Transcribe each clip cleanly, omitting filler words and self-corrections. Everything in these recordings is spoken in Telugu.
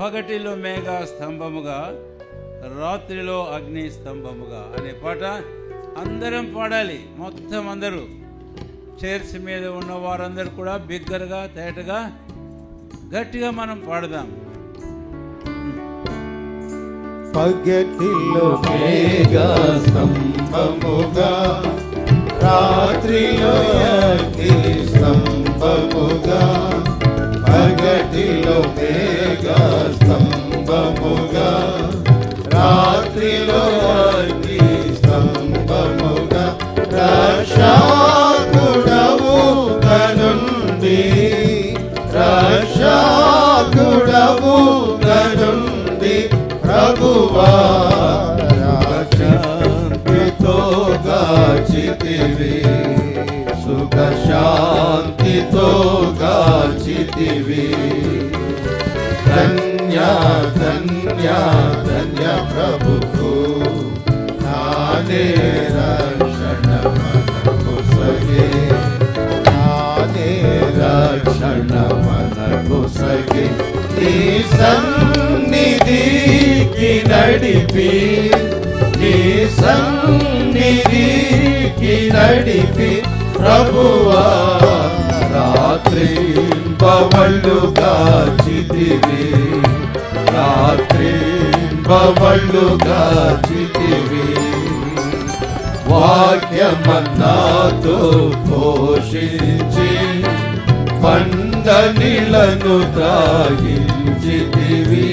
పగటిలో మేఘ స్తంభముగా, రాత్రిలో అగ్ని స్తంభముగా అనే పాట అందరం పాడాలి. మొత్తం అందరూ చైర్స్ మీద ఉన్న వారందరూ కూడా బిగ్గరగా, తేటగా, గట్టిగా మనం పాడదాం. పగటిలో మేఘ స్తంభముగా, రాత్రిలో అగ్ని స్తంభముగా. పగటిలో మేఘ స్తంభముగా, రాత్రిలో అగ్ని స్తంభముగా. రక్షకుడవు కనుండి, రక్షకుడవు కనుండి ప్రభువా శాంతితో గాచితివి, సుఖ శాంతితో గాచితివి. ధన్య ధన్య ధన్య ప్రభువు, నానే రక్షణ మనకు సగే, నానే రక్షణ మనకు సగే. నీ సన్నిధికి నడిపి, నీ సన్నిధికి నడిపి ప్రభువా రాత్రి పవళ్ళు కాచితివి, రాత్రి పవళ్ళు కాచితివి. వాక్యమన్నాతో పోషించి పండ నీళ్లను త్రాగించితివి,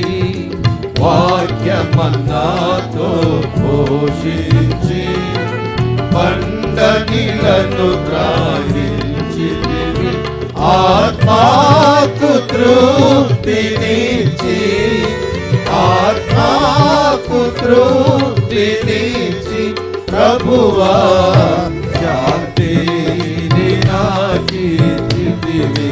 వాక్యమన్నాతో పోషించి పండ నీళ్లను త్రాగించితివి. ఆత్మాకు తృప్తినిచ్చి, ఆత్మాకు తృప్తినిచ్చి ప్రభువా శాంతిని నాకిచ్చితివి,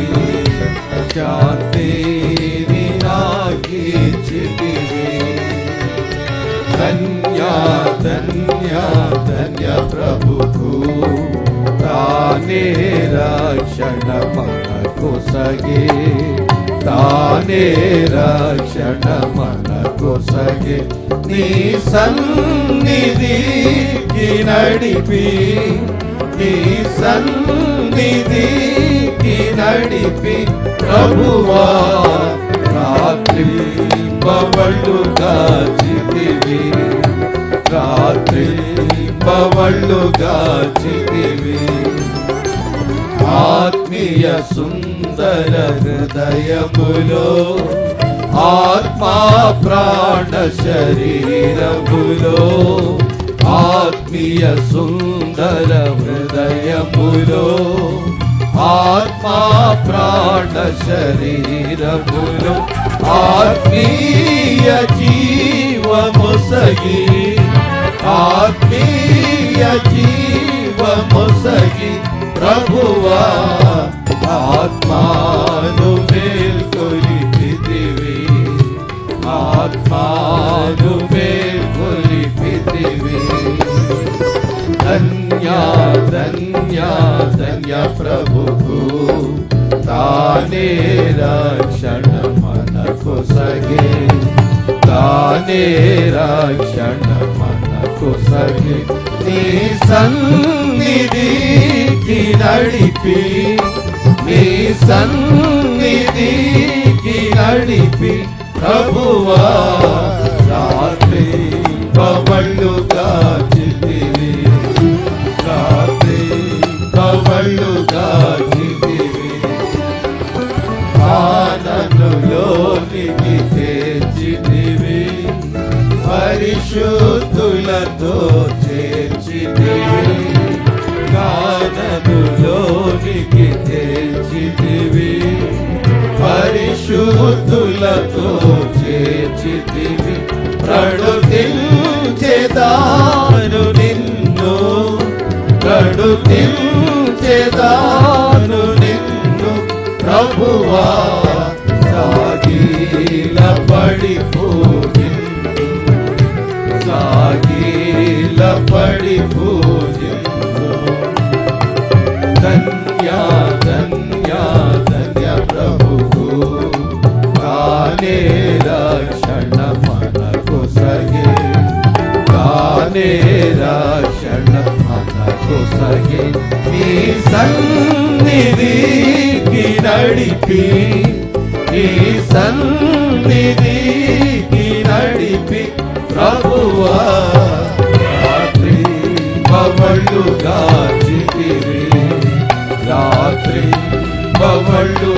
శాంతిని నాకిచ్చితివి. ధన్య ధన్య ధన్య ప్రభువు, తానే రక్షణ మనకు సగే, తానే రక్షణ మనకు సగే. నీ సన్నిధికి నడిపి, నీ సన్నిధికి నడిపి ప్రభువా రాత్రి పవళ్ళు కాచితివి, రాత్రి పవళ్ళు కాచితివి. ఆత్మీయ సుందర హృదయములో, ఆత్మా ప్రాణ శరీరములో, ఆత్మీయ సుందర హృదయములో, ఆత్మా ప్రాణ శరీరములో. ఆత్మీయ జీవముసగి, ఆత్మీయ జీవముసగి ప్రభువా ఆత్మాను మేల్కొలిపితివి, ఆత్మాను మేల్కొలిపితివి. ధన్య ధన్య ధన్య ప్రభువు, తానే రక్షణ మనకు సగే, తానే రక్షణ మనకు సగే. నీ సన్నిధికి నడిపి, నీ సన్నిధికి నడిపి ప్రభువా రాత్రి పవళ్ళు కాచితివి, రాత్రి పవళ్ళు కాచితివి. ఆనందులోనికి చేర్చితివి, పరిశుద్ధులతో చేర్చితివి, గానములోనికి చేర్చితివి, పరిశుద్ధులతో చేర్చితివి. ప్రణుతించెదాను నిన్ను, ప్రణుతించెదాను నిన్ను ప్రభువా సాగిల పడిపోయింది, సాగిల పడిపోయింది. ధన్య ధన్య ధన్య ప్రభువు, తానే కొసగి నీ సన్నిధికి నడిపి నీ సన్నిధికి నడిపి ప్రభువా రాత్రి పగళ్ళు గాచితివి రాత్రి పగళ్ళు